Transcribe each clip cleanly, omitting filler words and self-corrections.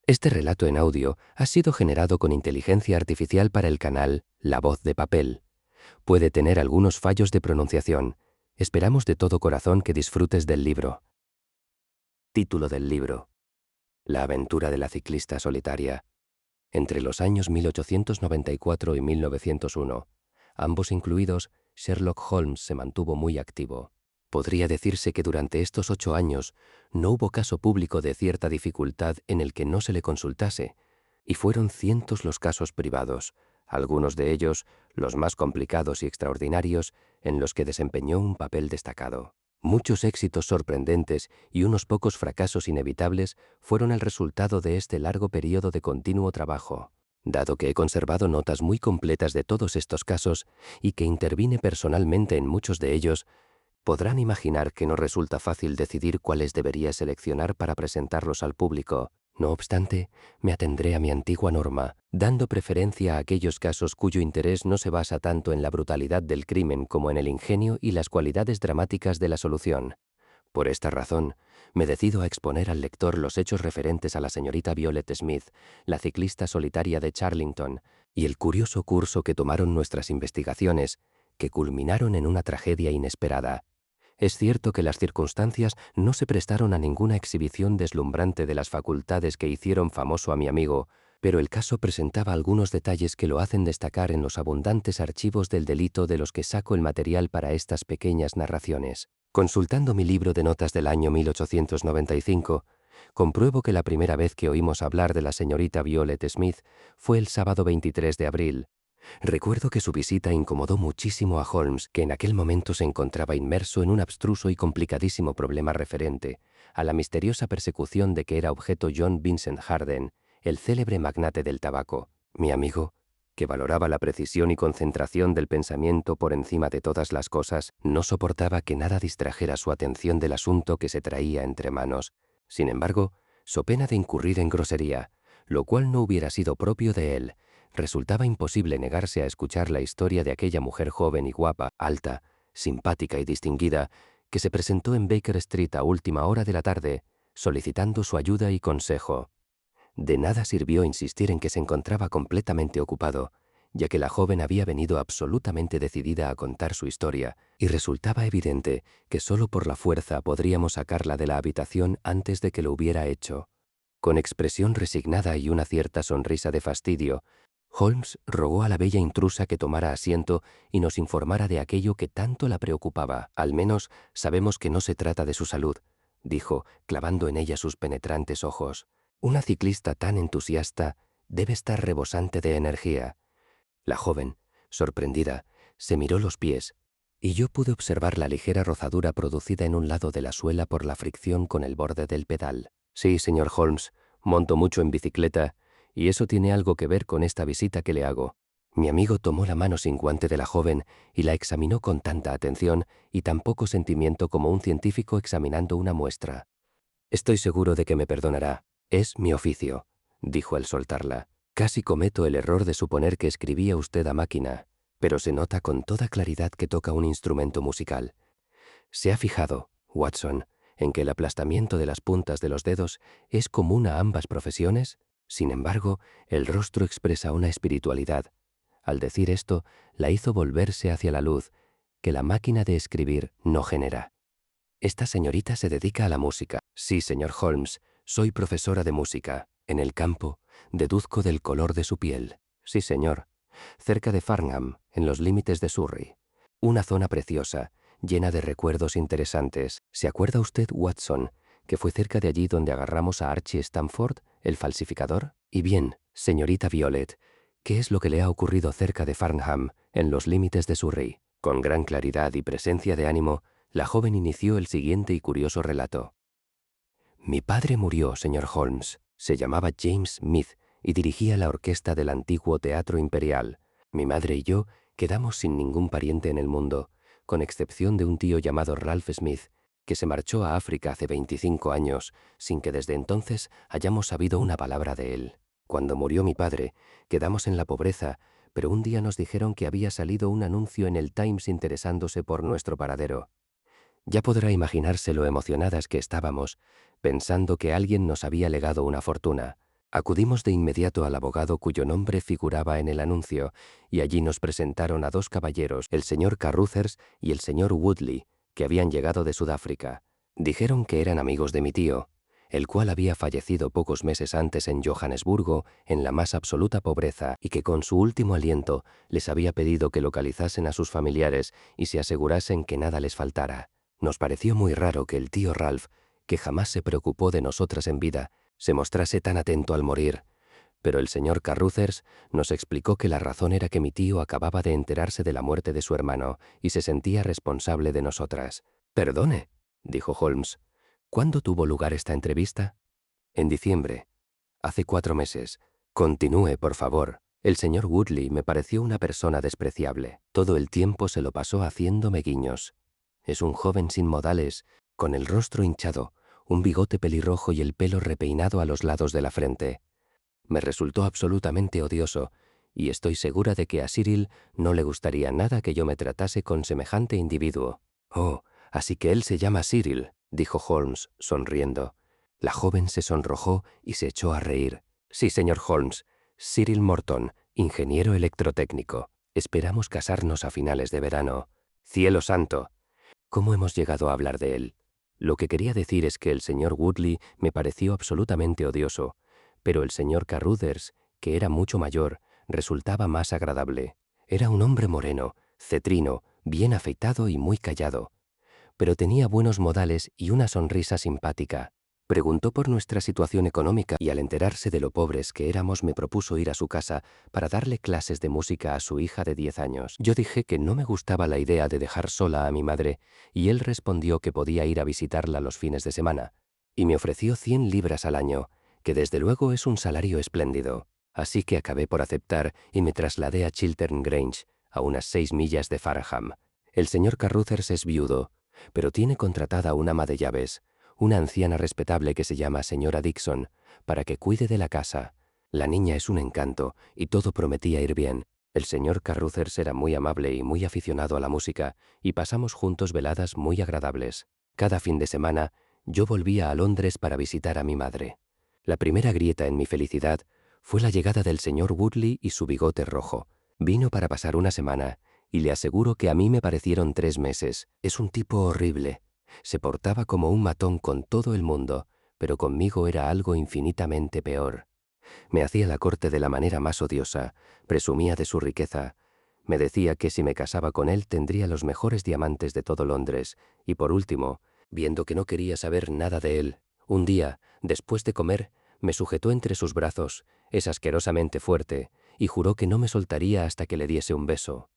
Este relato en audio ha sido generado con inteligencia artificial para el canal La Voz de Papel. Puede tener algunos fallos de pronunciación. Esperamos de todo corazón que disfrutes del libro. Título del libro: La aventura de la ciclista solitaria. Entre los años 1894 y 1901, ambos incluidos, Sherlock Holmes se mantuvo muy activo. Podría decirse que durante estos 8 años no hubo caso público de cierta dificultad en el que no se le consultase, y fueron cientos los casos privados, algunos de ellos los más complicados y extraordinarios, en los que desempeñó un papel destacado. Muchos éxitos sorprendentes y unos pocos fracasos inevitables fueron el resultado de este largo periodo de continuo trabajo. Dado que he conservado notas muy completas de todos estos casos y que intervine personalmente en muchos de ellos, podrán imaginar que no resulta fácil decidir cuáles debería seleccionar para presentarlos al público. No obstante, me atendré a mi antigua norma, dando preferencia a aquellos casos cuyo interés no se basa tanto en la brutalidad del crimen como en el ingenio y las cualidades dramáticas de la solución. Por esta razón, me decido a exponer al lector los hechos referentes a la señorita Violet Smith, la ciclista solitaria de Charlington, y el curioso curso que tomaron nuestras investigaciones, que culminaron en una tragedia inesperada. Es cierto que las circunstancias no se prestaron a ninguna exhibición deslumbrante de las facultades que hicieron famoso a mi amigo, pero el caso presentaba algunos detalles que lo hacen destacar en los abundantes archivos del delito de los que saco el material para estas pequeñas narraciones. Consultando mi libro de notas del año 1895, compruebo que la primera vez que oímos hablar de la señorita Violet Smith fue el sábado 23 de abril. Recuerdo que su visita incomodó muchísimo a Holmes, que en aquel momento se encontraba inmerso en un abstruso y complicadísimo problema referente a la misteriosa persecución de que era objeto John Vincent Harden, el célebre magnate del tabaco. Mi amigo, que valoraba la precisión y concentración del pensamiento por encima de todas las cosas, no soportaba que nada distrajera su atención del asunto que se traía entre manos. Sin embargo, so pena de incurrir en grosería, lo cual no hubiera sido propio de él, resultaba imposible negarse a escuchar la historia de aquella mujer joven y guapa, alta, simpática y distinguida, que se presentó en Baker Street a última hora de la tarde, solicitando su ayuda y consejo. De nada sirvió insistir en que se encontraba completamente ocupado, ya que la joven había venido absolutamente decidida a contar su historia, y resultaba evidente que solo por la fuerza podríamos sacarla de la habitación antes de que lo hubiera hecho. Con expresión resignada y una cierta sonrisa de fastidio, Holmes rogó a la bella intrusa que tomara asiento y nos informara de aquello que tanto la preocupaba. Al menos sabemos que no se trata de su salud, dijo, clavando en ella sus penetrantes ojos. Una ciclista tan entusiasta debe estar rebosante de energía. La joven, sorprendida, se miró los pies, y yo pude observar la ligera rozadura producida en un lado de la suela por la fricción con el borde del pedal. Sí, señor Holmes, monto mucho en bicicleta, y eso tiene algo que ver con esta visita que le hago. Mi amigo tomó la mano sin guante de la joven y la examinó con tanta atención y tan poco sentimiento como un científico examinando una muestra. Estoy seguro de que me perdonará. Es mi oficio, dijo al soltarla. Casi cometo el error de suponer que escribía usted a máquina, pero se nota con toda claridad que toca un instrumento musical. ¿Se ha fijado, Watson, en que el aplastamiento de las puntas de los dedos es común a ambas profesiones? Sin embargo, el rostro expresa una espiritualidad. Al decir esto, la hizo volverse hacia la luz, que la máquina de escribir no genera. Esta señorita se dedica a la música. Sí, señor Holmes, soy profesora de música. En el campo, deduzco del color de su piel. Sí, señor. Cerca de Farnham, en los límites de Surrey. Una zona preciosa, llena de recuerdos interesantes. ¿Se acuerda usted, Watson, que fue cerca de allí donde agarramos a Archie Stamford, el falsificador? Y bien, señorita Violet, ¿qué es lo que le ha ocurrido cerca de Farnham, en los límites de Surrey? Con gran claridad y presencia de ánimo, la joven inició el siguiente y curioso relato. Mi padre murió, señor Holmes. Se llamaba James Smith y dirigía la orquesta del antiguo Teatro Imperial. Mi madre y yo quedamos sin ningún pariente en el mundo, con excepción de un tío llamado Ralph Smith, que se marchó a África hace 25 años, sin que desde entonces hayamos sabido una palabra de él. Cuando murió mi padre, quedamos en la pobreza, pero un día nos dijeron que había salido un anuncio en el Times interesándose por nuestro paradero. Ya podrá imaginarse lo emocionadas que estábamos, pensando que alguien nos había legado una fortuna. Acudimos de inmediato al abogado cuyo nombre figuraba en el anuncio, y allí nos presentaron a dos caballeros, el señor Carruthers y el señor Woodley, que habían llegado de Sudáfrica. Dijeron que eran amigos de mi tío, el cual había fallecido pocos meses antes en Johannesburgo, en la más absoluta pobreza, y que con su último aliento les había pedido que localizasen a sus familiares y se asegurasen que nada les faltara. Nos pareció muy raro que el tío Ralph, que jamás se preocupó de nosotras en vida, se mostrase tan atento al morir, pero el señor Carruthers nos explicó que la razón era que mi tío acababa de enterarse de la muerte de su hermano y se sentía responsable de nosotras. «Perdone», dijo Holmes, «¿cuándo tuvo lugar esta entrevista?» «En diciembre. Hace 4 meses. Continúe, por favor». El señor Woodley me pareció una persona despreciable. Todo el tiempo se lo pasó haciéndome guiños. Es un joven sin modales, con el rostro hinchado, un bigote pelirrojo y el pelo repeinado a los lados de la frente. Me resultó absolutamente odioso, y estoy segura de que a Cyril no le gustaría nada que yo me tratase con semejante individuo. «Oh, así que él se llama Cyril», dijo Holmes, sonriendo. La joven se sonrojó y se echó a reír. «Sí, señor Holmes, Cyril Morton, ingeniero electrotécnico. Esperamos casarnos a finales de verano». «¡Cielo santo!» ¿Cómo hemos llegado a hablar de él? Lo que quería decir es que el señor Woodley me pareció absolutamente odioso, pero el señor Carruthers, que era mucho mayor, resultaba más agradable. Era un hombre moreno, cetrino, bien afeitado y muy callado, pero tenía buenos modales y una sonrisa simpática. Preguntó por nuestra situación económica y al enterarse de lo pobres que éramos me propuso ir a su casa para darle clases de música a su hija de 10 años. Yo dije que no me gustaba la idea de dejar sola a mi madre y él respondió que podía ir a visitarla los fines de semana y me ofreció 100 libras al año, que desde luego es un salario espléndido. Así que acabé por aceptar y me trasladé a Chiltern Grange, a unas 6 millas de Farnham. El señor Carruthers es viudo, pero tiene contratada una ama de llaves, una anciana respetable que se llama señora Dixon, para que cuide de la casa. La niña es un encanto y todo prometía ir bien. El señor Carruthers era muy amable y muy aficionado a la música y pasamos juntos veladas muy agradables. Cada fin de semana yo volvía a Londres para visitar a mi madre. La primera grieta en mi felicidad fue la llegada del señor Woodley y su bigote rojo. Vino para pasar una semana y le aseguro que a mí me parecieron 3 meses. Es un tipo horrible. Se portaba como un matón con todo el mundo, pero conmigo era algo infinitamente peor. Me hacía la corte de la manera más odiosa, presumía de su riqueza. Me decía que si me casaba con él tendría los mejores diamantes de todo Londres, y por último, viendo que no quería saber nada de él, un día, después de comer, me sujetó entre sus brazos, es asquerosamente fuerte, y juró que no me soltaría hasta que le diese un beso.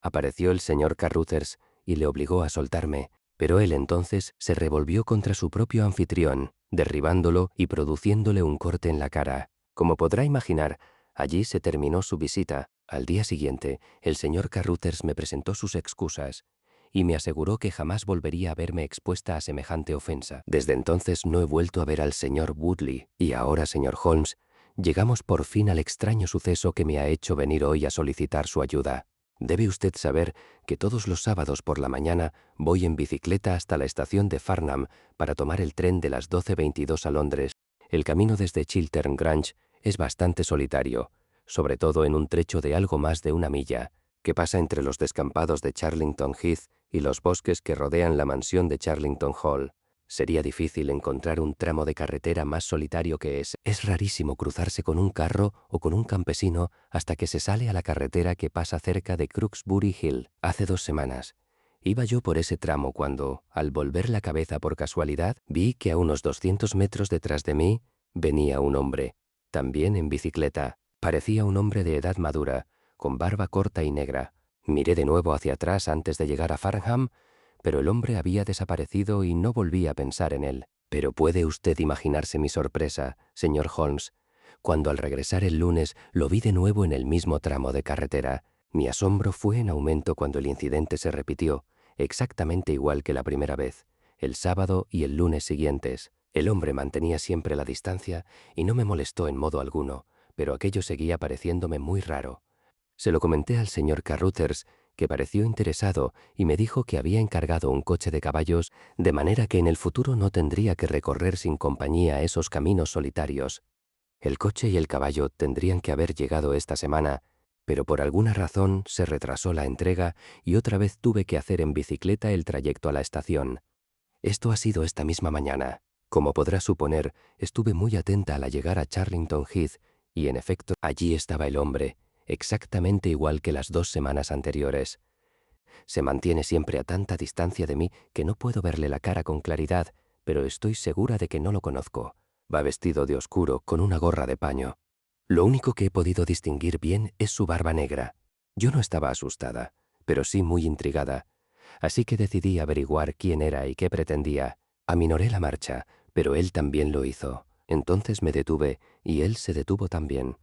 Apareció el señor Carruthers y le obligó a soltarme, pero él entonces se revolvió contra su propio anfitrión, derribándolo y produciéndole un corte en la cara. Como podrá imaginar, allí se terminó su visita. Al día siguiente, el señor Carruthers me presentó sus excusas y me aseguró que jamás volvería a verme expuesta a semejante ofensa. Desde entonces no he vuelto a ver al señor Woodley. Y ahora, señor Holmes, llegamos por fin al extraño suceso que me ha hecho venir hoy a solicitar su ayuda. Debe usted saber que todos los sábados por la mañana voy en bicicleta hasta la estación de Farnham para tomar el tren de las 12:22 a Londres. El camino desde Chiltern Grange es bastante solitario, sobre todo en un trecho de algo más de 1 milla, que pasa entre los descampados de Charlington Heath y los bosques que rodean la mansión de Charlington Hall. Sería difícil encontrar un tramo de carretera más solitario que ese. Es rarísimo cruzarse con un carro o con un campesino hasta que se sale a la carretera que pasa cerca de Crooksbury Hill. Hace 2 semanas iba yo por ese tramo cuando, al volver la cabeza por casualidad, vi que a unos 200 metros detrás de mí venía un hombre, también en bicicleta. Parecía un hombre de edad madura, con barba corta y negra. Miré de nuevo hacia atrás antes de llegar a Farnham, pero el hombre había desaparecido y no volví a pensar en él. Pero puede usted imaginarse mi sorpresa, señor Holmes, cuando al regresar el lunes lo vi de nuevo en el mismo tramo de carretera. Mi asombro fue en aumento cuando el incidente se repitió, exactamente igual que la primera vez, el sábado y el lunes siguientes. El hombre mantenía siempre la distancia y no me molestó en modo alguno, pero aquello seguía pareciéndome muy raro. Se lo comenté al señor Carruthers, que pareció interesado y me dijo que había encargado un coche de caballos de manera que en el futuro no tendría que recorrer sin compañía esos caminos solitarios. El coche y el caballo tendrían que haber llegado esta semana, pero por alguna razón se retrasó la entrega y otra vez tuve que hacer en bicicleta el trayecto a la estación. Esto ha sido esta misma mañana. Como podrás suponer, estuve muy atenta al llegar a Charlington Heath y, en efecto, allí estaba el hombre, exactamente igual que las 2 semanas anteriores. Se mantiene siempre a tanta distancia de mí que no puedo verle la cara con claridad, pero estoy segura de que no lo conozco. Va vestido de oscuro, con una gorra de paño. Lo único que he podido distinguir bien es su barba negra. Yo no estaba asustada, pero sí muy intrigada. Así que decidí averiguar quién era y qué pretendía. Aminoré la marcha, pero él también lo hizo. Entonces me detuve y él se detuvo también.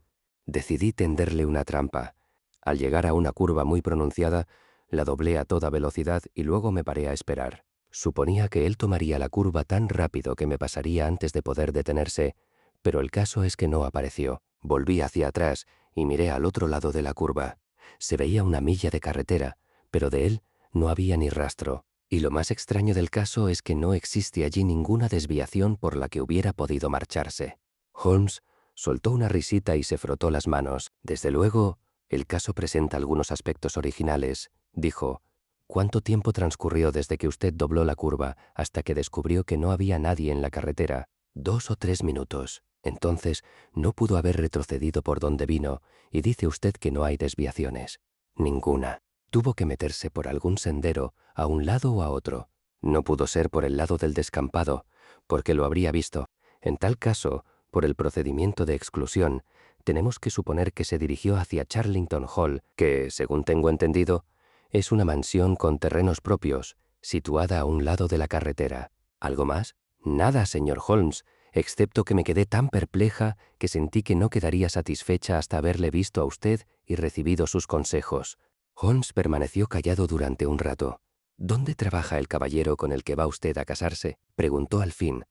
Decidí tenderle una trampa. Al llegar a una curva muy pronunciada, la doblé a toda velocidad y luego me paré a esperar. Suponía que él tomaría la curva tan rápido que me pasaría antes de poder detenerse, pero el caso es que no apareció. Volví hacia atrás y miré al otro lado de la curva. Se veía una milla de carretera, pero de él no había ni rastro. Y lo más extraño del caso es que no existe allí ninguna desviación por la que hubiera podido marcharse. Holmes soltó una risita y se frotó las manos. Desde luego, el caso presenta algunos aspectos originales, dijo. ¿Cuánto tiempo transcurrió desde que usted dobló la curva hasta que descubrió que no había nadie en la carretera? 2 o 3 minutos. Entonces, no pudo haber retrocedido por donde vino, y dice usted que no hay desviaciones. Ninguna. Tuvo que meterse por algún sendero, a un lado o a otro. No pudo ser por el lado del descampado, porque lo habría visto. En tal caso, por el procedimiento de exclusión, tenemos que suponer que se dirigió hacia Charlington Hall, que, según tengo entendido, es una mansión con terrenos propios, situada a un lado de la carretera. ¿Algo más? Nada, señor Holmes, excepto que me quedé tan perpleja que sentí que no quedaría satisfecha hasta haberle visto a usted y recibido sus consejos. Holmes permaneció callado durante un rato. ¿Dónde trabaja el caballero con el que va usted a casarse?, preguntó al fin.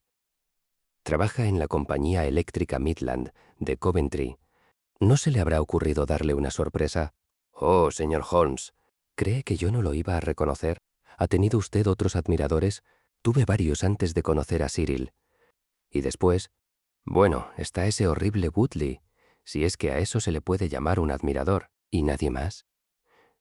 Trabaja en la compañía eléctrica Midland, de Coventry. ¿No se le habrá ocurrido darle una sorpresa? Oh, señor Holmes, ¿cree que yo no lo iba a reconocer? ¿Ha tenido usted otros admiradores? Tuve varios antes de conocer a Cyril. Y después, bueno, está ese horrible Woodley, si es que a eso se le puede llamar un admirador. ¿Y nadie más?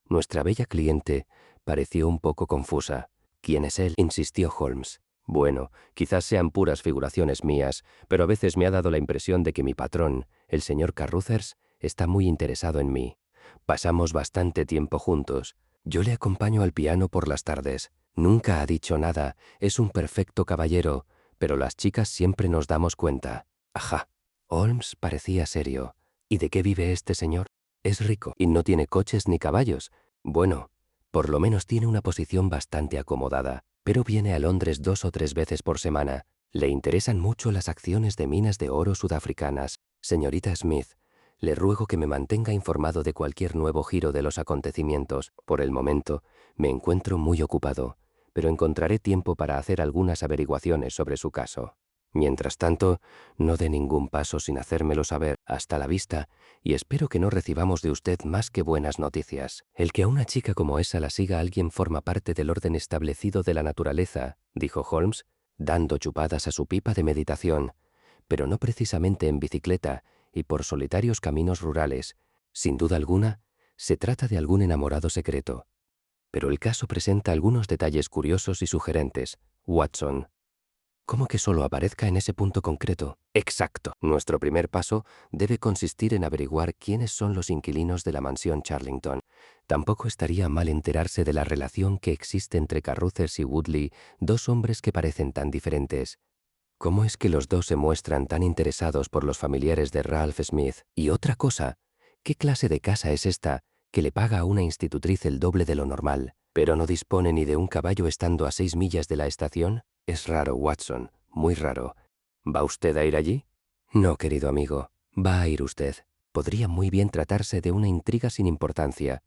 Nuestra bella cliente pareció un poco confusa. ¿Quién es él?, insistió Holmes. Bueno, quizás sean puras figuraciones mías, pero a veces me ha dado la impresión de que mi patrón, el señor Carruthers, está muy interesado en mí. Pasamos bastante tiempo juntos. Yo le acompaño al piano por las tardes. Nunca ha dicho nada, es un perfecto caballero, pero las chicas siempre nos damos cuenta. Ajá. Holmes parecía serio. ¿Y de qué vive este señor? Es rico y no tiene coches ni caballos. Bueno, por lo menos tiene una posición bastante acomodada, pero viene a Londres 2 o 3 veces por semana. Le interesan mucho las acciones de minas de oro sudafricanas. Señorita Smith, le ruego que me mantenga informado de cualquier nuevo giro de los acontecimientos. Por el momento, me encuentro muy ocupado, pero encontraré tiempo para hacer algunas averiguaciones sobre su caso. Mientras tanto, no dé ningún paso sin hacérmelo saber. Hasta la vista, y espero que no recibamos de usted más que buenas noticias. El que a una chica como esa la siga alguien forma parte del orden establecido de la naturaleza, dijo Holmes, dando chupadas a su pipa de meditación, pero no precisamente en bicicleta y por solitarios caminos rurales. Sin duda alguna, se trata de algún enamorado secreto. Pero el caso presenta algunos detalles curiosos y sugerentes. Watson. ¿Cómo que solo aparezca en ese punto concreto? Exacto. Nuestro primer paso debe consistir en averiguar quiénes son los inquilinos de la mansión Charlington. Tampoco estaría mal enterarse de la relación que existe entre Carruthers y Woodley, dos hombres que parecen tan diferentes. ¿Cómo es que los dos se muestran tan interesados por los familiares de Ralph Smith? Y otra cosa, ¿qué clase de casa es esta que le paga a una institutriz el doble de lo normal, pero no dispone ni de un caballo estando a 6 millas de la estación? Es raro, Watson, muy raro. ¿Va usted a ir allí? No, querido amigo, va a ir usted. Podría muy bien tratarse de una intriga sin importancia,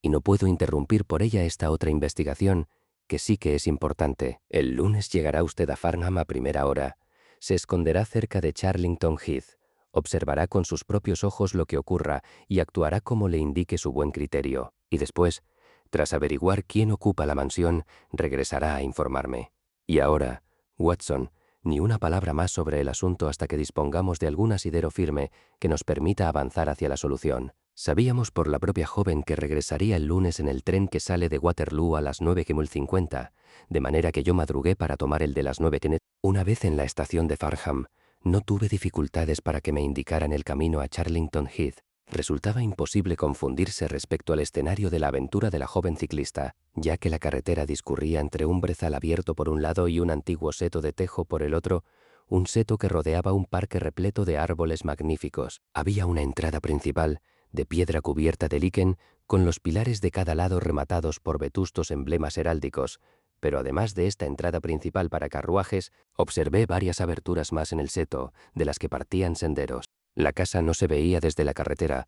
y no puedo interrumpir por ella esta otra investigación, que sí que es importante. El lunes llegará usted a Farnham a primera hora. Se esconderá cerca de Charlington Heath. Observará con sus propios ojos lo que ocurra y actuará como le indique su buen criterio. Y después, tras averiguar quién ocupa la mansión, regresará a informarme. Y ahora, Watson, Ni una palabra más sobre el asunto hasta que dispongamos de algún asidero firme que nos permita avanzar hacia la solución. Sabíamos por la propia joven que regresaría el lunes en el tren que sale de Waterloo a las 9:50, de manera que yo madrugué para tomar el de las 9. Una vez en la estación de Farnham, no tuve dificultades para que me indicaran el camino a Charlington Heath. Resultaba imposible confundirse respecto al escenario de la aventura de la joven ciclista, ya que la carretera discurría entre un brezal abierto por un lado y un antiguo seto de tejo por el otro, un seto que rodeaba un parque repleto de árboles magníficos. Había una entrada principal, de piedra cubierta de liquen, con los pilares de cada lado rematados por vetustos emblemas heráldicos, pero además de esta entrada principal para carruajes, observé varias aberturas más en el seto, de las que partían senderos. La casa no se veía desde la carretera,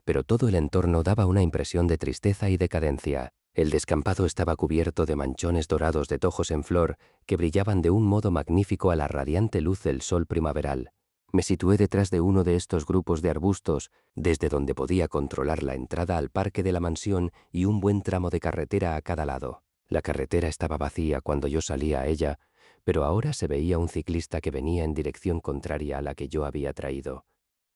pero todo el entorno daba una impresión de tristeza y decadencia. El descampado estaba cubierto de manchones dorados de tojos en flor que brillaban de un modo magnífico a la radiante luz del sol primaveral. Me situé detrás de uno de estos grupos de arbustos, desde donde podía controlar la entrada al parque de la mansión y un buen tramo de carretera a cada lado. La carretera estaba vacía cuando yo salía a ella, pero ahora se veía un ciclista que venía en dirección contraria a la que yo había traído.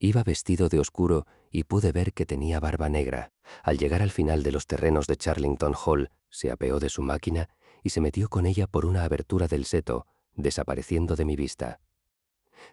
Iba vestido de oscuro y pude ver que tenía barba negra. Al llegar al final de los terrenos de Charlington Hall, se apeó de su máquina y se metió con ella por una abertura del seto, desapareciendo de mi vista.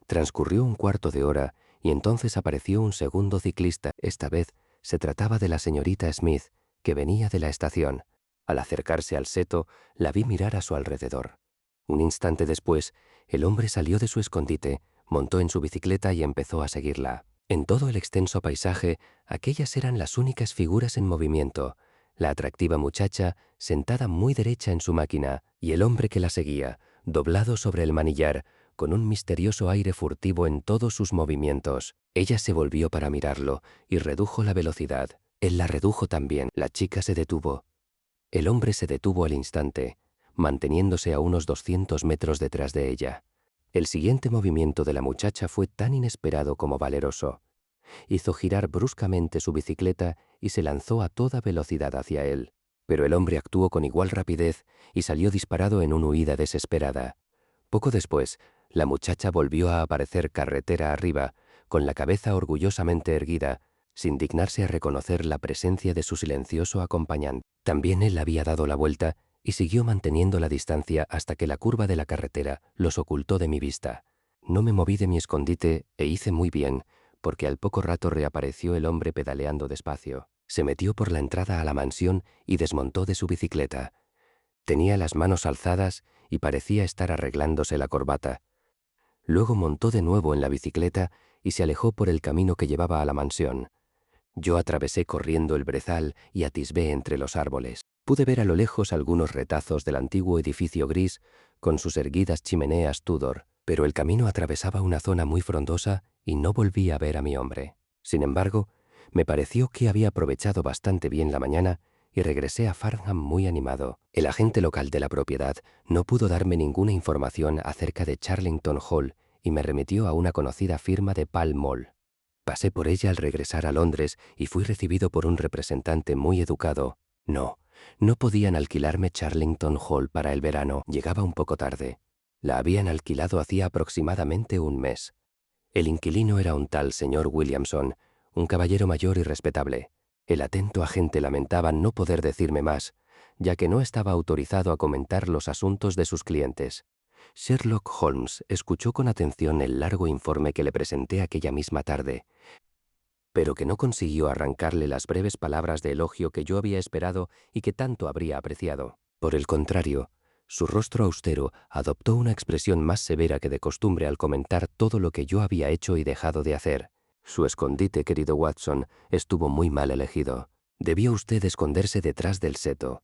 Transcurrió un cuarto de hora y entonces apareció un segundo ciclista. Esta vez se trataba de la señorita Smith, que venía de la estación. Al acercarse al seto, la vi mirar a su alrededor. Un instante después, el hombre salió de su escondite, montó en su bicicleta y empezó a seguirla. En todo el extenso paisaje, aquellas eran las únicas figuras en movimiento: la atractiva muchacha, sentada muy derecha en su máquina, y el hombre que la seguía, doblado sobre el manillar, con un misterioso aire furtivo en todos sus movimientos. Ella se volvió para mirarlo y redujo la velocidad. Él la redujo también. La chica se detuvo. El hombre se detuvo al instante, manteniéndose a unos 200 metros detrás de ella. El siguiente movimiento de la muchacha fue tan inesperado como valeroso. Hizo girar bruscamente su bicicleta y se lanzó a toda velocidad hacia él. Pero el hombre actuó con igual rapidez y salió disparado en una huida desesperada. Poco después, la muchacha volvió a aparecer carretera arriba, con la cabeza orgullosamente erguida, sin dignarse a reconocer la presencia de su silencioso acompañante. También él había dado la vuelta y siguió manteniendo la distancia hasta que la curva de la carretera los ocultó de mi vista. No me moví de mi escondite e hice muy bien, porque al poco rato reapareció el hombre pedaleando despacio. Se metió por la entrada a la mansión y desmontó de su bicicleta. Tenía las manos alzadas y parecía estar arreglándose la corbata. Luego montó de nuevo en la bicicleta y se alejó por el camino que llevaba a la mansión. Yo atravesé corriendo el brezal y atisbé entre los árboles. Pude ver a lo lejos algunos retazos del antiguo edificio gris con sus erguidas chimeneas Tudor, pero el camino atravesaba una zona muy frondosa y no volví a ver a mi hombre. Sin embargo, me pareció que había aprovechado bastante bien la mañana y regresé a Farnham muy animado. El agente local de la propiedad no pudo darme ninguna información acerca de Charlington Hall y me remitió a una conocida firma de Pall Mall. Pasé por ella al regresar a Londres y fui recibido por un representante muy educado. No podían alquilarme Charlington Hall para el verano. Llegaba un poco tarde. La habían alquilado hacía aproximadamente un mes. El inquilino era un tal señor Williamson, un caballero mayor y respetable. El atento agente lamentaba no poder decirme más, ya que no estaba autorizado a comentar los asuntos de sus clientes. Sherlock Holmes escuchó con atención el largo informe que le presenté aquella misma tarde, pero que no consiguió arrancarle las breves palabras de elogio que yo había esperado y que tanto habría apreciado. Por el contrario, su rostro austero adoptó una expresión más severa que de costumbre al comentar todo lo que yo había hecho y dejado de hacer. Su escondite, querido Watson, estuvo muy mal elegido. Debió usted esconderse detrás del seto.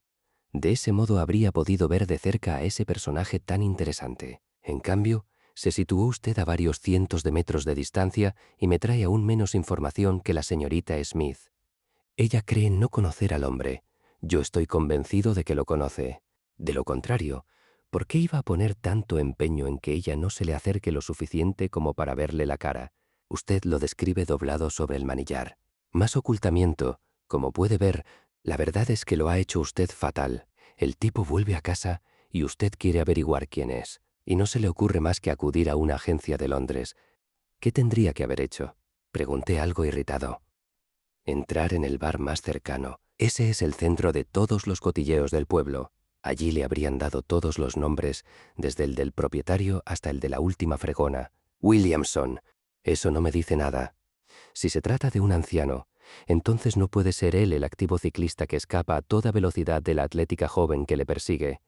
De ese modo habría podido ver de cerca a ese personaje tan interesante. En cambio, se situó usted a varios cientos de metros de distancia y me trae aún menos información que la señorita Smith. Ella cree no conocer al hombre. Yo estoy convencido de que lo conoce. De lo contrario, ¿por qué iba a poner tanto empeño en que ella no se le acerque lo suficiente como para verle la cara? Usted lo describe doblado sobre el manillar. Más ocultamiento, como puede ver, la verdad es que lo ha hecho usted fatal. El tipo vuelve a casa y usted quiere averiguar quién es. y no se le ocurre más que acudir a una agencia de Londres. ¿Qué tendría que haber hecho? Pregunté algo irritado. Entrar en el bar más cercano. Ese es el centro de todos los cotilleos del pueblo. Allí le habrían dado todos los nombres, desde el del propietario hasta el de la última fregona. Williamson. Eso no me dice nada. Si se trata de un anciano, entonces no puede ser él el activo ciclista que escapa a toda velocidad de la atlética joven que le persigue.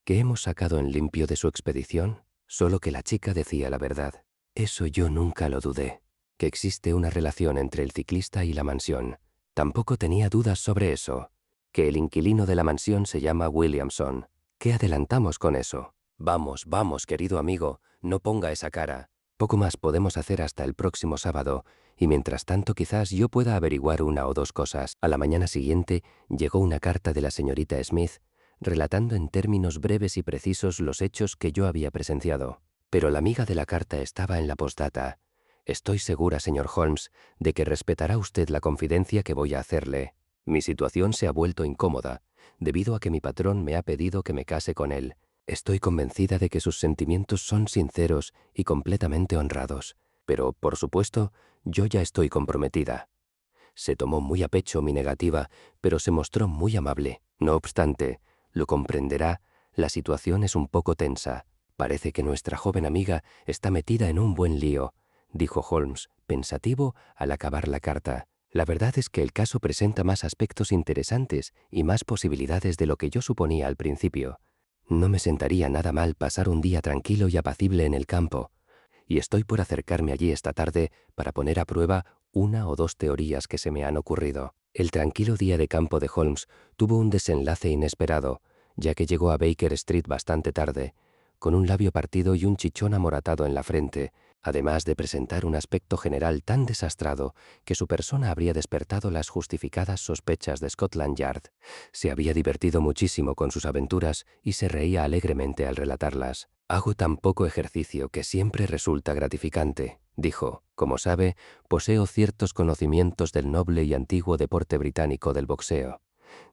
¿Qué hemos sacado en limpio de su expedición? Solo que la chica decía la verdad. Eso yo nunca lo dudé, que existe una relación entre el ciclista y la mansión. Tampoco tenía dudas sobre eso, que el inquilino de la mansión se llama Williamson. ¿Qué adelantamos con eso? Vamos, vamos, querido amigo, no ponga esa cara. Poco más podemos hacer hasta el próximo sábado, y mientras tanto quizás yo pueda averiguar una o dos cosas. A la mañana siguiente llegó una carta de la señorita Smith, relatando en términos breves y precisos los hechos que yo había presenciado. Pero la miga de la carta estaba en la postdata. Estoy segura, señor Holmes, de que respetará usted la confidencia que voy a hacerle. Mi situación se ha vuelto incómoda, debido a que mi patrón me ha pedido que me case con él. Estoy convencida de que sus sentimientos son sinceros y completamente honrados. Pero, por supuesto, yo ya estoy comprometida. Se tomó muy a pecho mi negativa, pero se mostró muy amable. No obstante, lo comprenderá, la situación es un poco tensa. Parece que nuestra joven amiga está metida en un buen lío, dijo Holmes, pensativo al acabar la carta. La verdad es que el caso presenta más aspectos interesantes y más posibilidades de lo que yo suponía al principio. No me sentaría nada mal pasar un día tranquilo y apacible en el campo, y estoy por acercarme allí esta tarde para poner a prueba una o dos teorías que se me han ocurrido. El tranquilo día de campo de Holmes tuvo un desenlace inesperado, ya que llegó a Baker Street bastante tarde, con un labio partido y un chichón amoratado en la frente, además de presentar un aspecto general tan desastrado que su persona habría despertado las justificadas sospechas de Scotland Yard. Se había divertido muchísimo con sus aventuras y se reía alegremente al relatarlas. «Hago tan poco ejercicio que siempre resulta gratificante», dijo. «Como sabe, poseo ciertos conocimientos del noble y antiguo deporte británico del boxeo.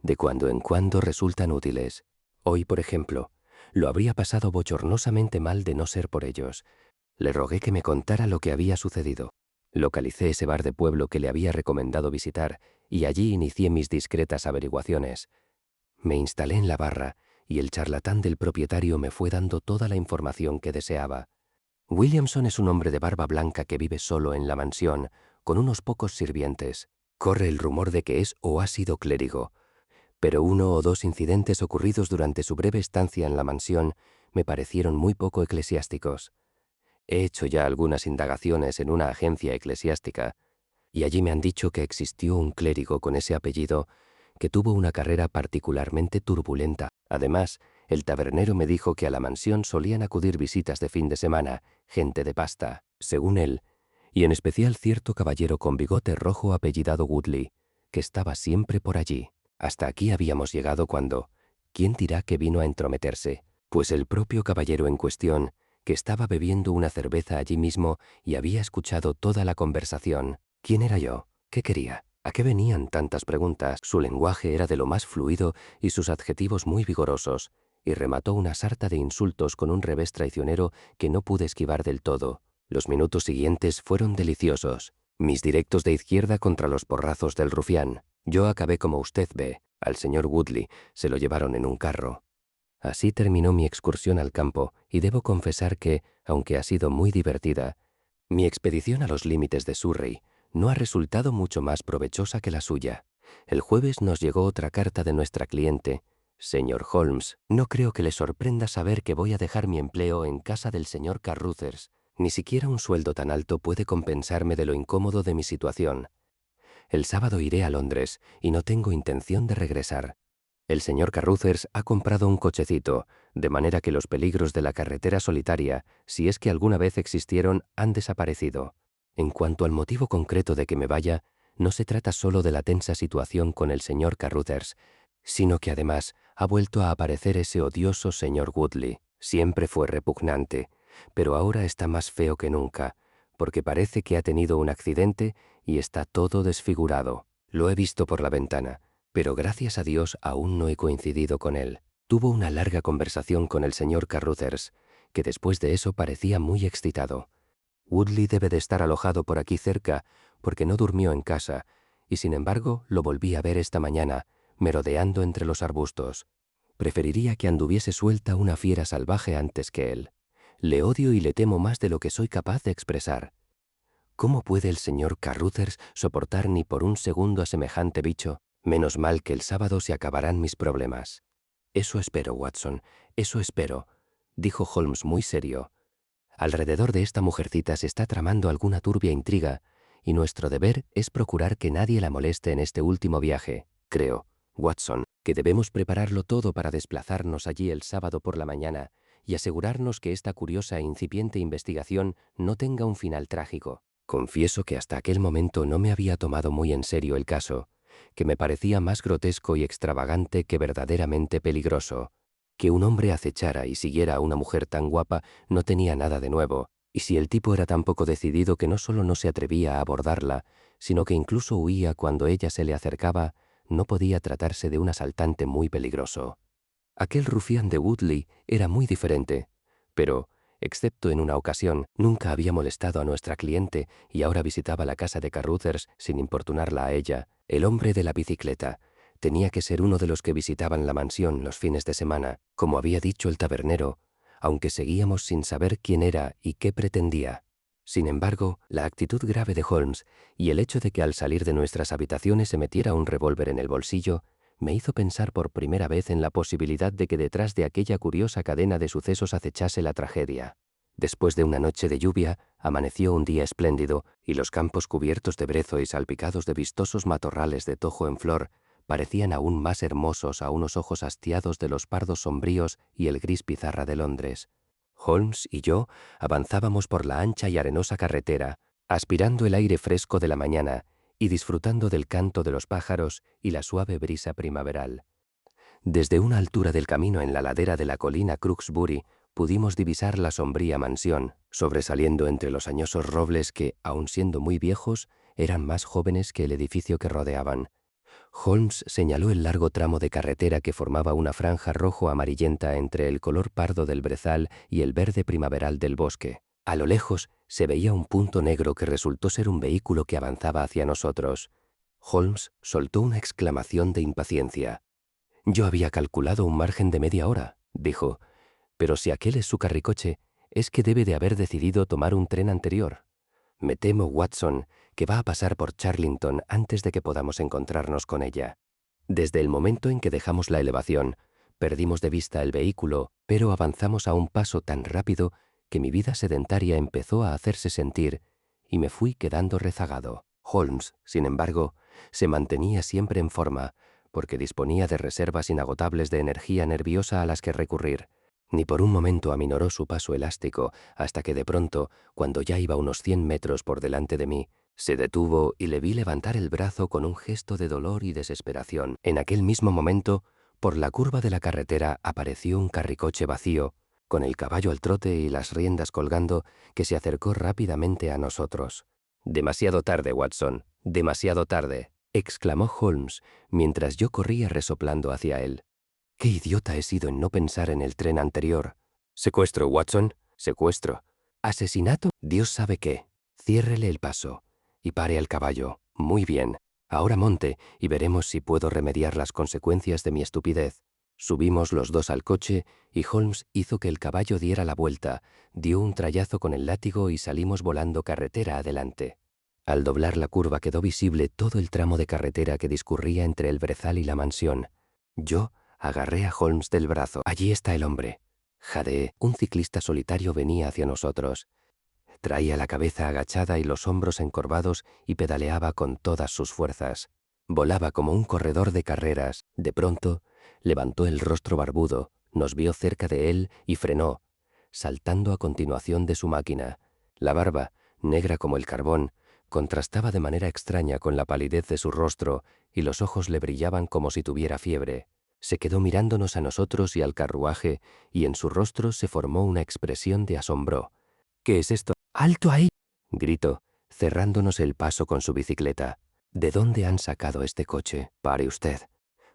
De cuando en cuando resultan útiles. Hoy, por ejemplo, lo habría pasado bochornosamente mal de no ser por ellos». Le rogué que me contara lo que había sucedido. Localicé ese bar de pueblo que le había recomendado visitar y allí inicié mis discretas averiguaciones. Me instalé en la barra y el charlatán del propietario me fue dando toda la información que deseaba. Williamson es un hombre de barba blanca que vive solo en la mansión, con unos pocos sirvientes. Corre el rumor de que es o ha sido clérigo, pero uno o dos incidentes ocurridos durante su breve estancia en la mansión me parecieron muy poco eclesiásticos. He hecho ya algunas indagaciones en una agencia eclesiástica, y allí me han dicho que existió un clérigo con ese apellido que tuvo una carrera particularmente turbulenta. Además, el tabernero me dijo que a la mansión solían acudir visitas de fin de semana, gente de pasta, según él, y en especial cierto caballero con bigote rojo apellidado Woodley, que estaba siempre por allí. Hasta aquí habíamos llegado cuando, ¿quién dirá que vino a entrometerse? Pues el propio caballero en cuestión, que estaba bebiendo una cerveza allí mismo y había escuchado toda la conversación. ¿Quién era yo? ¿Qué quería? ¿A qué venían tantas preguntas? Su lenguaje era de lo más fluido y sus adjetivos muy vigorosos, y remató una sarta de insultos con un revés traicionero que no pude esquivar del todo. Los minutos siguientes fueron deliciosos. Mis directos de izquierda contra los porrazos del rufián. Yo acabé como usted ve. Al señor Woodley se lo llevaron en un carro. Así terminó mi excursión al campo, y debo confesar que, aunque ha sido muy divertida, mi expedición a los límites de Surrey no ha resultado mucho más provechosa que la suya. El jueves nos llegó otra carta de nuestra cliente. «Señor Holmes, no creo que le sorprenda saber que voy a dejar mi empleo en casa del señor Carruthers. Ni siquiera un sueldo tan alto puede compensarme de lo incómodo de mi situación. El sábado iré a Londres y no tengo intención de regresar. El señor Carruthers ha comprado un cochecito, de manera que los peligros de la carretera solitaria, si es que alguna vez existieron, han desaparecido. En cuanto al motivo concreto de que me vaya, no se trata solo de la tensa situación con el señor Carruthers, sino que además ha vuelto a aparecer ese odioso señor Woodley. Siempre fue repugnante, pero ahora está más feo que nunca, porque parece que ha tenido un accidente y está todo desfigurado. Lo he visto por la ventana, pero gracias a Dios aún no he coincidido con él. Tuvo una larga conversación con el señor Carruthers, que después de eso parecía muy excitado. Woodley debe de estar alojado por aquí cerca, porque no durmió en casa, y sin embargo lo volví a ver esta mañana, merodeando entre los arbustos. Preferiría que anduviese suelta una fiera salvaje antes que él. Le odio y le temo más de lo que soy capaz de expresar. ¿Cómo puede el señor Carruthers soportar ni por un segundo a semejante bicho? Menos mal que el sábado se acabarán mis problemas. Eso espero, Watson, eso espero, dijo Holmes muy serio. Alrededor de esta mujercita se está tramando alguna turbia intriga, y nuestro deber es procurar que nadie la moleste en este último viaje. Creo, Watson, que debemos prepararlo todo para desplazarnos allí el sábado por la mañana y asegurarnos que esta curiosa e incipiente investigación no tenga un final trágico. Confieso que hasta aquel momento no me había tomado muy en serio el caso, que me parecía más grotesco y extravagante que verdaderamente peligroso. Que un hombre acechara y siguiera a una mujer tan guapa no tenía nada de nuevo, y si el tipo era tan poco decidido que no solo no se atrevía a abordarla, sino que incluso huía cuando ella se le acercaba, no podía tratarse de un asaltante muy peligroso. Aquel rufián de Woodley era muy diferente, pero, excepto en una ocasión, nunca había molestado a nuestra cliente y ahora visitaba la casa de Carruthers sin importunarla a ella. El hombre de la bicicleta tenía que ser uno de los que visitaban la mansión los fines de semana, como había dicho el tabernero, aunque seguíamos sin saber quién era y qué pretendía. Sin embargo, la actitud grave de Holmes y el hecho de que al salir de nuestras habitaciones se metiera un revólver en el bolsillo me hizo pensar por primera vez en la posibilidad de que detrás de aquella curiosa cadena de sucesos acechase la tragedia. Después de una noche de lluvia, amaneció un día espléndido y los campos cubiertos de brezo y salpicados de vistosos matorrales de tojo en flor parecían aún más hermosos a unos ojos hastiados de los pardos sombríos y el gris pizarra de Londres. Holmes y yo avanzábamos por la ancha y arenosa carretera, aspirando el aire fresco de la mañana y disfrutando del canto de los pájaros y la suave brisa primaveral. Desde una altura del camino en la ladera de la colina Crooksbury pudimos divisar la sombría mansión, sobresaliendo entre los añosos robles que, aun siendo muy viejos, eran más jóvenes que el edificio que rodeaban. Holmes señaló el largo tramo de carretera que formaba una franja rojo-amarillenta entre el color pardo del brezal y el verde primaveral del bosque. A lo lejos se veía un punto negro que resultó ser un vehículo que avanzaba hacia nosotros. Holmes soltó una exclamación de impaciencia. «Yo había calculado un margen de media hora», dijo, «pero si aquel es su carricoche, es que debe de haber decidido tomar un tren anterior. Me temo, Watson, que va a pasar por Charlington antes de que podamos encontrarnos con ella». Desde el momento en que dejamos la elevación, perdimos de vista el vehículo, pero avanzamos a un paso tan rápido que mi vida sedentaria empezó a hacerse sentir y me fui quedando rezagado. Holmes, sin embargo, se mantenía siempre en forma, porque disponía de reservas inagotables de energía nerviosa a las que recurrir. Ni por un momento aminoró su paso elástico, hasta que de pronto, cuando ya iba unos 100 metros por delante de mí, se detuvo y le vi levantar el brazo con un gesto de dolor y desesperación. En aquel mismo momento, por la curva de la carretera apareció un carricoche vacío, con el caballo al trote y las riendas colgando, que se acercó rápidamente a nosotros. «Demasiado tarde, Watson, demasiado tarde», exclamó Holmes, mientras yo corría resoplando hacia él. «Qué idiota he sido en no pensar en el tren anterior. Secuestro, Watson, secuestro. Asesinato, Dios sabe qué. Ciérrele el paso y pare al caballo. Muy bien. Ahora monte y veremos si puedo remediar las consecuencias de mi estupidez». Subimos los dos al coche y Holmes hizo que el caballo diera la vuelta, dio un trayazo con el látigo y salimos volando carretera adelante. Al doblar la curva quedó visible todo el tramo de carretera que discurría entre el brezal y la mansión. Yo agarré a Holmes del brazo. «Allí está el hombre». Jadeé. Un ciclista solitario venía hacia nosotros. Traía la cabeza agachada y los hombros encorvados y pedaleaba con todas sus fuerzas. Volaba como un corredor de carreras. De pronto, levantó el rostro barbudo, nos vio cerca de él y frenó, saltando a continuación de su máquina. La barba, negra como el carbón, contrastaba de manera extraña con la palidez de su rostro y los ojos le brillaban como si tuviera fiebre. Se quedó mirándonos a nosotros y al carruaje y en su rostro se formó una expresión de asombro. «¿Qué es esto?» «¡Alto ahí!», gritó, cerrándonos el paso con su bicicleta. «¿De dónde han sacado este coche?» «Pare usted»,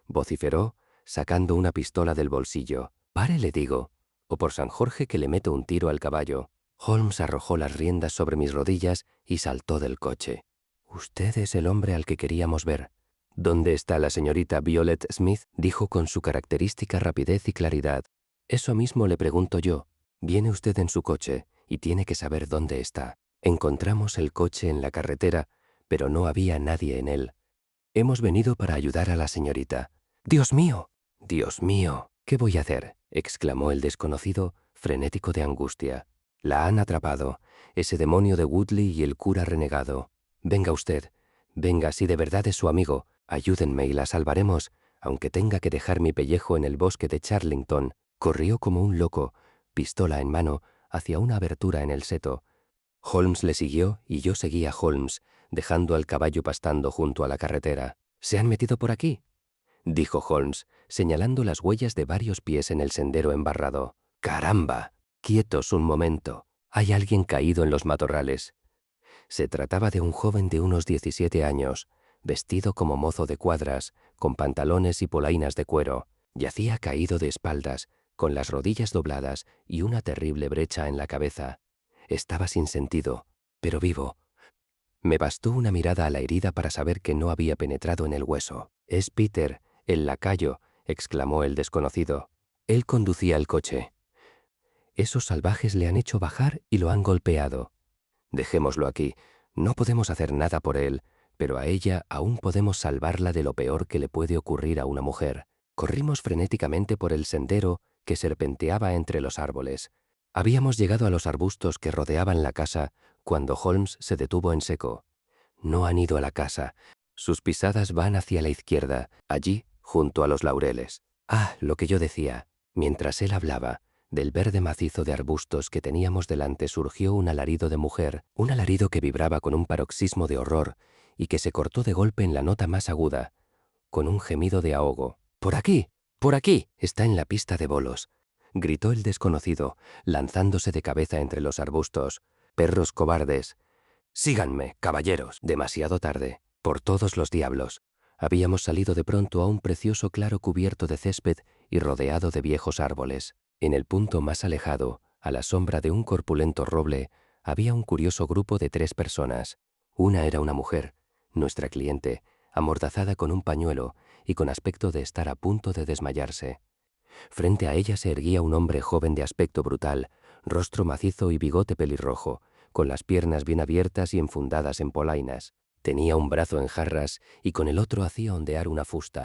vociferó, sacando una pistola del bolsillo. «Pare, le digo». o por San Jorge que le meto un tiro al caballo. Holmes arrojó las riendas sobre mis rodillas y saltó del coche. «Usted es el hombre al que queríamos ver». «¿Dónde está la señorita Violet Smith?», dijo con su característica rapidez y claridad. «Eso mismo le pregunto yo. Viene usted en su coche y tiene que saber dónde está». Encontramos el coche en la carretera, pero no había nadie en él. «Hemos venido para ayudar a la señorita». «¡Dios mío! ¡Dios mío! ¿Qué voy a hacer?», exclamó el desconocido, frenético de angustia. «La han atrapado, ese demonio de Woodley y el cura renegado. Venga usted, venga, si de verdad es su amigo, ayúdenme y la salvaremos, aunque tenga que dejar mi pellejo en el bosque de Charlington». Corrió como un loco, pistola en mano, hacia una abertura en el seto. Holmes le siguió y yo seguí a Holmes, dejando al caballo pastando junto a la carretera. «¿Se han metido por aquí?», dijo Holmes, señalando las huellas de varios pies en el sendero embarrado. «¡Caramba! Quietos un momento. Hay alguien caído en los matorrales». Se trataba de un joven de unos 17 años, vestido como mozo de cuadras, con pantalones y polainas de cuero. Yacía caído de espaldas, con las rodillas dobladas y una terrible brecha en la cabeza. Estaba sin sentido, pero vivo. Me bastó una mirada a la herida para saber que no había penetrado en el hueso. «Es Peter, el lacayo», exclamó el desconocido. Él conducía el coche. «Esos salvajes le han hecho bajar y lo han golpeado». «Dejémoslo aquí. No podemos hacer nada por él, pero a ella aún podemos salvarla de lo peor que le puede ocurrir a una mujer». Corrimos frenéticamente por el sendero que serpenteaba entre los árboles. Habíamos llegado a los arbustos que rodeaban la casa cuando Holmes se detuvo en seco. «No han ido a la casa. Sus pisadas van hacia la izquierda, allí, junto a los laureles». Ah, lo que yo decía. Mientras él hablaba, del verde macizo de arbustos que teníamos delante surgió un alarido de mujer, un alarido que vibraba con un paroxismo de horror y que se cortó de golpe en la nota más aguda, con un gemido de ahogo. «¡Por aquí! ¡Por aquí! Está en la pista de bolos», gritó el desconocido, lanzándose de cabeza entre los arbustos. «Perros cobardes. Síganme, caballeros». Demasiado tarde. Por todos los diablos. Habíamos salido de pronto a un precioso claro cubierto de césped y rodeado de viejos árboles. En el punto más alejado, a la sombra de un corpulento roble, había un curioso grupo de 3 personas. Una era una mujer, nuestra cliente, amordazada con un pañuelo y con aspecto de estar a punto de desmayarse. Frente a ella se erguía un hombre joven de aspecto brutal, rostro macizo y bigote pelirrojo, con las piernas bien abiertas y enfundadas en polainas. Tenía un brazo en jarras y con el otro hacía ondear una fusta.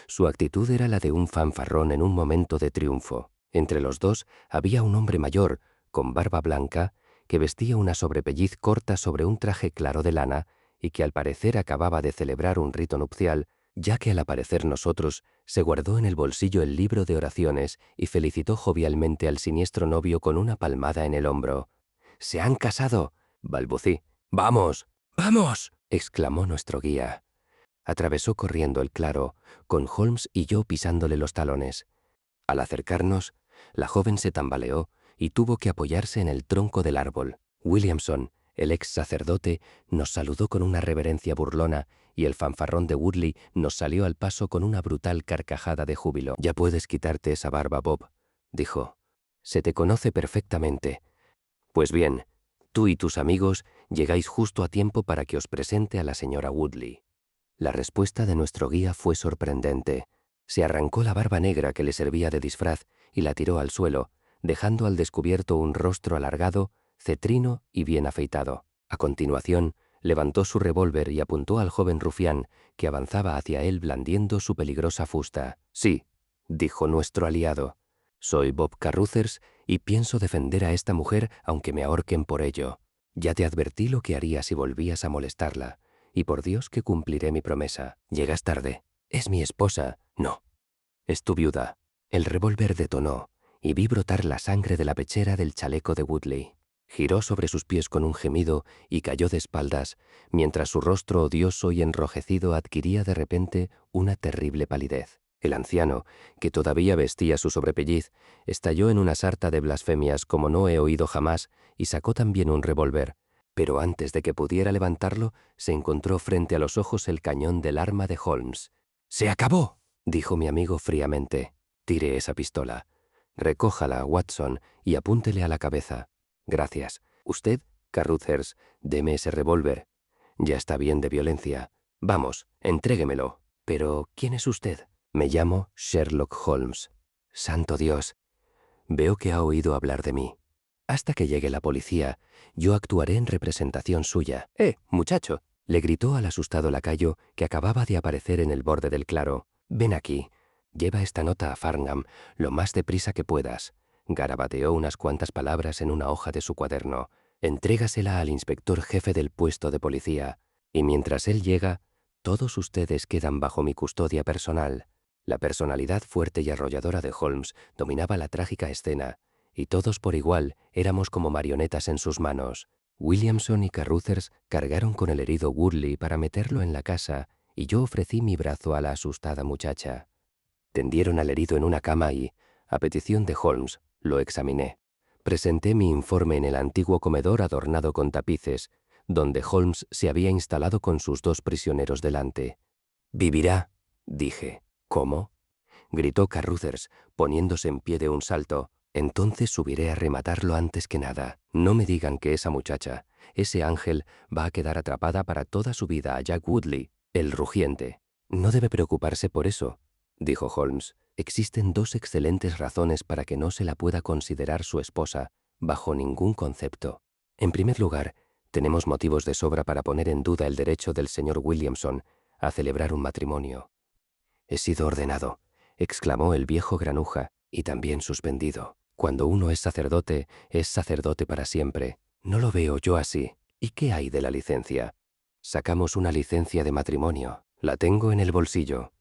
Su actitud era la de un fanfarrón en un momento de triunfo. Entre los dos había un hombre mayor, con barba blanca, que vestía una sobrepelliz corta sobre un traje claro de lana y que al parecer acababa de celebrar un rito nupcial, ya que al aparecer nosotros se guardó en el bolsillo el libro de oraciones y felicitó jovialmente al siniestro novio con una palmada en el hombro. «¡Se han casado!», balbucí. «¡Vamos! ¡Vamos!», exclamó nuestro guía. Atravesó corriendo el claro, con Holmes y yo pisándole los talones. Al acercarnos, la joven se tambaleó y tuvo que apoyarse en el tronco del árbol. Williamson, el ex sacerdote, nos saludó con una reverencia burlona y el fanfarrón de Woodley nos salió al paso con una brutal carcajada de júbilo. «Ya puedes quitarte esa barba, Bob», dijo. «Se te conoce perfectamente. Pues bien, tú y tus amigos llegáis justo a tiempo para que os presente a la señora Woodley». La respuesta de nuestro guía fue sorprendente. Se arrancó la barba negra que le servía de disfraz y la tiró al suelo, dejando al descubierto un rostro alargado, cetrino y bien afeitado. A continuación, levantó su revólver y apuntó al joven rufián, que avanzaba hacia él blandiendo su peligrosa fusta. «Sí», dijo nuestro aliado, «soy Bob Carruthers y pienso defender a esta mujer aunque me ahorquen por ello. Ya te advertí lo que haría si volvías a molestarla, y por Dios que cumpliré mi promesa. Llegas tarde. ¿Es mi esposa? No. Es tu viuda». El revólver detonó, y vi brotar la sangre de la pechera del chaleco de Woodley. Giró sobre sus pies con un gemido y cayó de espaldas, mientras su rostro odioso y enrojecido adquiría de repente una terrible palidez. El anciano, que todavía vestía su sobrepelliz, estalló en una sarta de blasfemias como no he oído jamás y sacó también un revólver, pero antes de que pudiera levantarlo, se encontró frente a los ojos el cañón del arma de Holmes. «¡Se acabó!», dijo mi amigo fríamente. «Tire esa pistola». Recójala, Watson, y apúntele a la cabeza. Gracias. Usted, Carruthers, deme ese revólver. Ya está bien de violencia. Vamos, entréguemelo. Pero, ¿quién es usted? Me llamo Sherlock Holmes. Santo Dios. Veo que ha oído hablar de mí. Hasta que llegue la policía, yo actuaré en representación suya. Muchacho! Le gritó al asustado lacayo que acababa de aparecer en el borde del claro. Ven aquí. Lleva esta nota a Farnham lo más deprisa que puedas. Garabateó unas cuantas palabras en una hoja de su cuaderno. Entrégasela al inspector jefe del puesto de policía. Y mientras él llega, todos ustedes quedan bajo mi custodia personal. La personalidad fuerte y arrolladora de Holmes dominaba la trágica escena, y todos por igual éramos como marionetas en sus manos. Williamson y Carruthers cargaron con el herido Woodley para meterlo en la casa, y yo ofrecí mi brazo a la asustada muchacha. Tendieron al herido en una cama y, a petición de Holmes, lo examiné. Presenté mi informe en el antiguo comedor adornado con tapices, donde Holmes se había instalado con sus 2 prisioneros delante. «Vivirá», dije. «¿Cómo?», gritó Carruthers, poniéndose en pie de un salto. «Entonces subiré a rematarlo antes que nada. No me digan que esa muchacha, ese ángel, va a quedar atrapada para toda su vida a Jack Woodley, el rugiente». «No debe preocuparse por eso», dijo Holmes. «Existen 2 excelentes razones para que no se la pueda considerar su esposa, bajo ningún concepto. En primer lugar, tenemos motivos de sobra para poner en duda el derecho del señor Williamson a celebrar un matrimonio». «He sido ordenado», exclamó el viejo granuja, «y también suspendido. Cuando uno es sacerdote para siempre. No lo veo yo así. ¿Y qué hay de la licencia?» «Sacamos una licencia de matrimonio. La tengo en el bolsillo.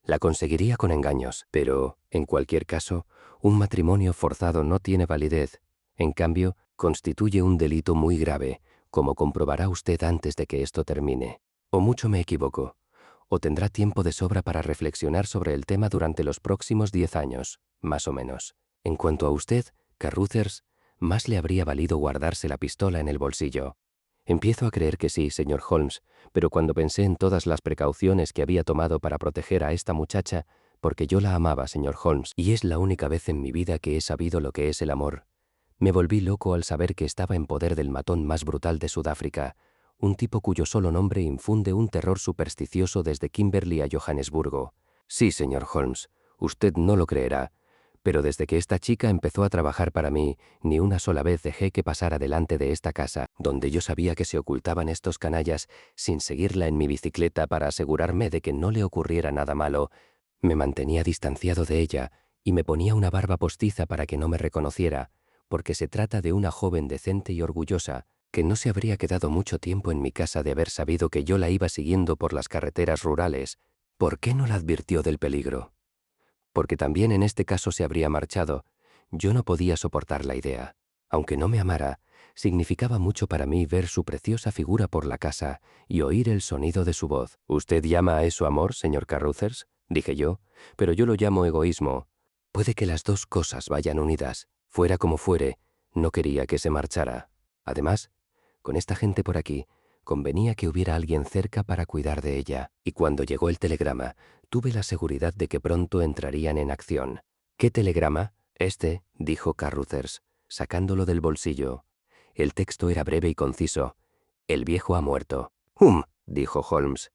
La conseguiría con engaños, pero, en cualquier caso, un matrimonio forzado no tiene validez. En cambio, constituye un delito muy grave, como comprobará usted antes de que esto termine. O mucho me equivoco, o tendrá tiempo de sobra para reflexionar sobre el tema durante los próximos 10 años, más o menos. En cuanto a usted, Carruthers, más le habría valido guardarse la pistola en el bolsillo. Empiezo a creer que sí, señor Holmes, pero cuando pensé en todas las precauciones que había tomado para proteger a esta muchacha, porque yo la amaba, señor Holmes, y es la única vez en mi vida que he sabido lo que es el amor, me volví loco al saber que estaba en poder del matón más brutal de Sudáfrica, un tipo cuyo solo nombre infunde un terror supersticioso desde Kimberley a Johannesburgo. Sí, señor Holmes, usted no lo creerá, pero desde que esta chica empezó a trabajar para mí, ni una sola vez dejé que pasara delante de esta casa, donde yo sabía que se ocultaban estos canallas, sin seguirla en mi bicicleta para asegurarme de que no le ocurriera nada malo. Me mantenía distanciado de ella y me ponía una barba postiza para que no me reconociera, porque se trata de una joven decente y orgullosa, que no se habría quedado mucho tiempo en mi casa de haber sabido que yo la iba siguiendo por las carreteras rurales. ¿Por qué no la advirtió del peligro? Porque también en este caso se habría marchado. Yo no podía soportar la idea. Aunque no me amara, significaba mucho para mí ver su preciosa figura por la casa y oír el sonido de su voz. «¿Usted llama a eso amor, señor Carruthers?», dije yo, «pero yo lo llamo egoísmo». Puede que las 2 cosas vayan unidas. Fuera como fuere, no quería que se marchara. Además, con esta gente por aquí, convenía que hubiera alguien cerca para cuidar de ella, y cuando llegó el telegrama, tuve la seguridad de que pronto entrarían en acción. «¿Qué telegrama?» «Este», dijo Carruthers, sacándolo del bolsillo. El texto era breve y conciso. «El viejo ha muerto». «Dijo Holmes.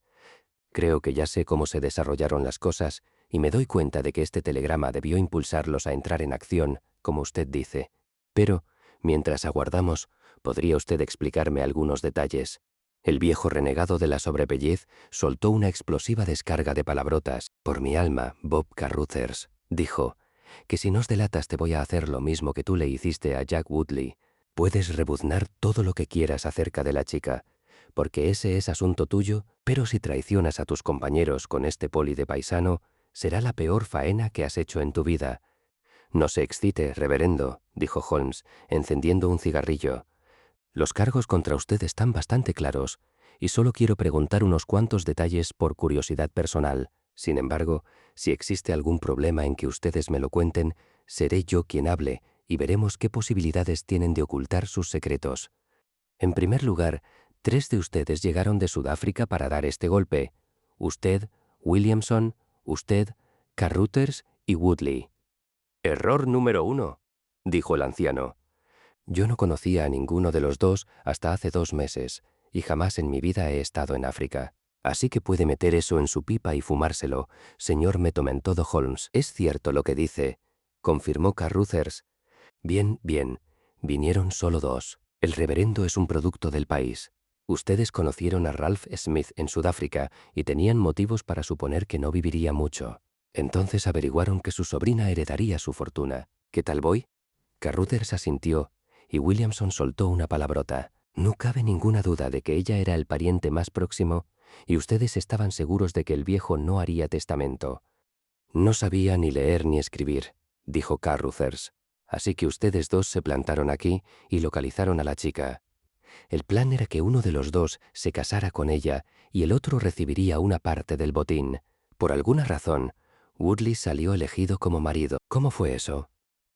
«Creo que ya sé cómo se desarrollaron las cosas, y me doy cuenta de que este telegrama debió impulsarlos a entrar en acción, como usted dice. Pero, mientras aguardamos, ¿podría usted explicarme algunos detalles?» El viejo renegado de la sobrepellez soltó una explosiva descarga de palabrotas. «Por mi alma, Bob Carruthers», dijo, «que si nos delatas te voy a hacer lo mismo que tú le hiciste a Jack Woodley. Puedes rebuznar todo lo que quieras acerca de la chica, porque ese es asunto tuyo, pero si traicionas a tus compañeros con este poli de paisano, será la peor faena que has hecho en tu vida». «No se excite, reverendo», dijo Holmes, encendiendo un cigarrillo. «Los cargos contra usted están bastante claros, y solo quiero preguntar unos cuantos detalles por curiosidad personal. Sin embargo, si existe algún problema en que ustedes me lo cuenten, seré yo quien hable, y veremos qué posibilidades tienen de ocultar sus secretos. En primer lugar, 3 de ustedes llegaron de Sudáfrica para dar este golpe. Usted, Williamson, usted, Carruthers y Woodley». Error número 1, dijo el anciano. Yo no conocía a ninguno de los dos hasta hace 2 meses, y jamás en mi vida he estado en África. Así que puede meter eso en su pipa y fumárselo, señor Metomentodo Holmes. Es cierto lo que dice, confirmó Carruthers. Bien, bien. Vinieron solo 2. El reverendo es un producto del país. Ustedes conocieron a Ralph Smith en Sudáfrica y tenían motivos para suponer que no viviría mucho. Entonces averiguaron que su sobrina heredaría su fortuna. ¿Qué tal voy? Carruthers asintió y Williamson soltó una palabrota. No cabe ninguna duda de que ella era el pariente más próximo y ustedes estaban seguros de que el viejo no haría testamento. No sabía ni leer ni escribir, dijo Carruthers. Así que ustedes 2 se plantaron aquí y localizaron a la chica. El plan era que uno de los 2 se casara con ella y el otro recibiría una parte del botín. Por alguna razón, Woodley salió elegido como marido. ¿Cómo fue eso?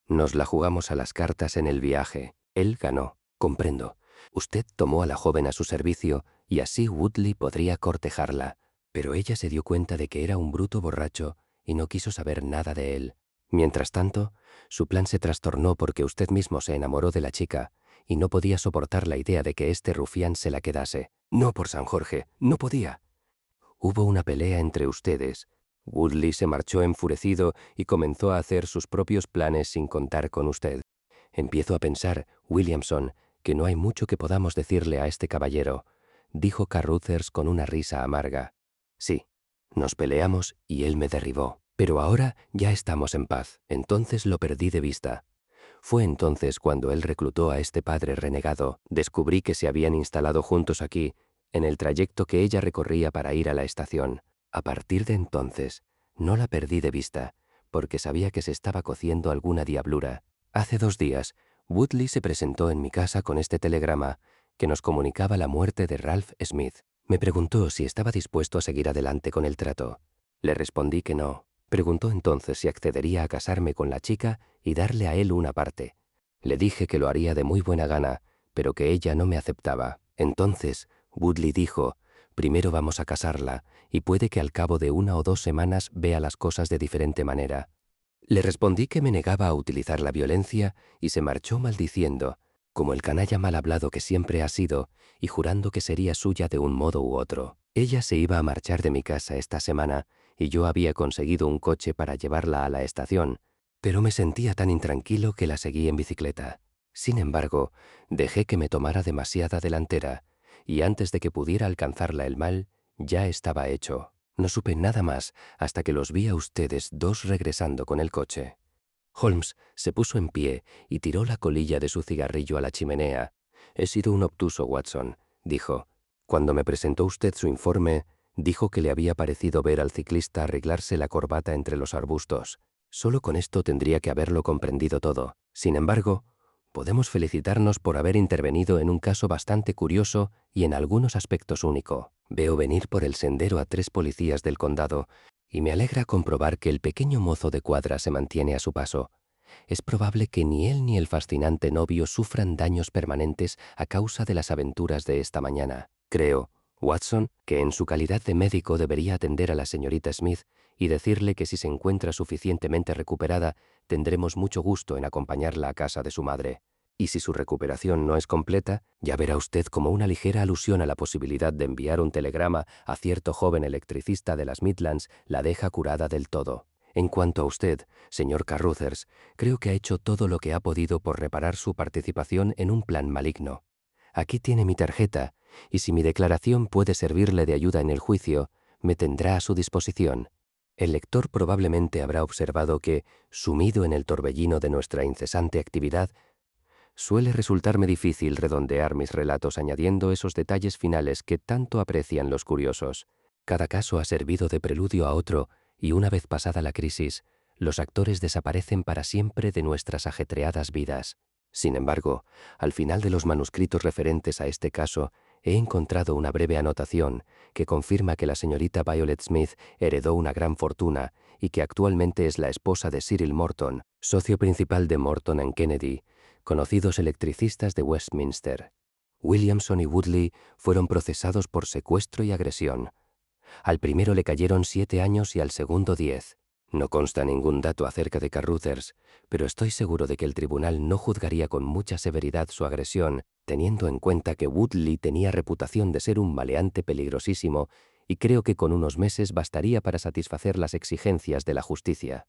Nos la jugamos a las cartas en el viaje. Él ganó. Comprendo. Usted tomó a la joven a su servicio y así Woodley podría cortejarla. Pero ella se dio cuenta de que era un bruto borracho y no quiso saber nada de él. Mientras tanto, su plan se trastornó porque usted mismo se enamoró de la chica y no podía soportar la idea de que este rufián se la quedase. No, por San Jorge, no podía. Hubo una pelea entre ustedes. Woodley se marchó enfurecido y comenzó a hacer sus propios planes sin contar con usted. Empiezo a pensar, Williamson, que no hay mucho que podamos decirle a este caballero, dijo Carruthers con una risa amarga. Sí, nos peleamos y él me derribó. Pero ahora ya estamos en paz. Entonces lo perdí de vista. Fue entonces cuando él reclutó a este padre renegado. Descubrí que se habían instalado juntos aquí, en el trayecto que ella recorría para ir a la estación. A partir de entonces, no la perdí de vista, porque sabía que se estaba cociendo alguna diablura. Hace 2 días, Woodley se presentó en mi casa con este telegrama que nos comunicaba la muerte de Ralph Smith. Me preguntó si estaba dispuesto a seguir adelante con el trato. Le respondí que no. Preguntó entonces si accedería a casarme con la chica y darle a él una parte. Le dije que lo haría de muy buena gana, pero que ella no me aceptaba. Entonces, Woodley dijo, primero vamos a casarla, y puede que al cabo de 1 o 2 semanas vea las cosas de diferente manera. Le respondí que me negaba a utilizar la violencia y se marchó maldiciendo, como el canalla mal hablado que siempre ha sido, y jurando que sería suya de un modo u otro. Ella se iba a marchar de mi casa esta semana, y yo había conseguido un coche para llevarla a la estación, pero me sentía tan intranquilo que la seguí en bicicleta. Sin embargo, dejé que me tomara demasiada delantera, y antes de que pudiera alcanzarla el mal, ya estaba hecho. No supe nada más hasta que los vi a ustedes 2 regresando con el coche. Holmes se puso en pie y tiró la colilla de su cigarrillo a la chimenea. He sido un obtuso, Watson, dijo. Cuando me presentó usted su informe, dijo que le había parecido ver al ciclista arreglarse la corbata entre los arbustos. Solo con esto tendría que haberlo comprendido todo. Sin embargo, podemos felicitarnos por haber intervenido en un caso bastante curioso y en algunos aspectos único. Veo venir por el sendero a 3 policías del condado y me alegra comprobar que el pequeño mozo de cuadra se mantiene a su paso. Es probable que ni él ni el fascinante novio sufran daños permanentes a causa de las aventuras de esta mañana. Creo, Watson, que en su calidad de médico debería atender a la señorita Smith y decirle que si se encuentra suficientemente recuperada, tendremos mucho gusto en acompañarla a casa de su madre. Y si su recuperación no es completa, ya verá usted como una ligera alusión a la posibilidad de enviar un telegrama a cierto joven electricista de las Midlands la deja curada del todo. En cuanto a usted, señor Carruthers, creo que ha hecho todo lo que ha podido por reparar su participación en un plan maligno. Aquí tiene mi tarjeta, y si mi declaración puede servirle de ayuda en el juicio, me tendrá a su disposición. El lector probablemente habrá observado que, sumido en el torbellino de nuestra incesante actividad, suele resultarme difícil redondear mis relatos añadiendo esos detalles finales que tanto aprecian los curiosos. Cada caso ha servido de preludio a otro, y una vez pasada la crisis, los actores desaparecen para siempre de nuestras ajetreadas vidas. Sin embargo, al final de los manuscritos referentes a este caso, he encontrado una breve anotación que confirma que la señorita Violet Smith heredó una gran fortuna y que actualmente es la esposa de Cyril Morton, socio principal de Morton & Kennedy, conocidos electricistas de Westminster. Williamson y Woodley fueron procesados por secuestro y agresión. Al primero le cayeron 7 años y al segundo 10. No consta ningún dato acerca de Carruthers, pero estoy seguro de que el tribunal no juzgaría con mucha severidad su agresión, teniendo en cuenta que Woodley tenía reputación de ser un maleante peligrosísimo, y creo que con unos meses bastaría para satisfacer las exigencias de la justicia.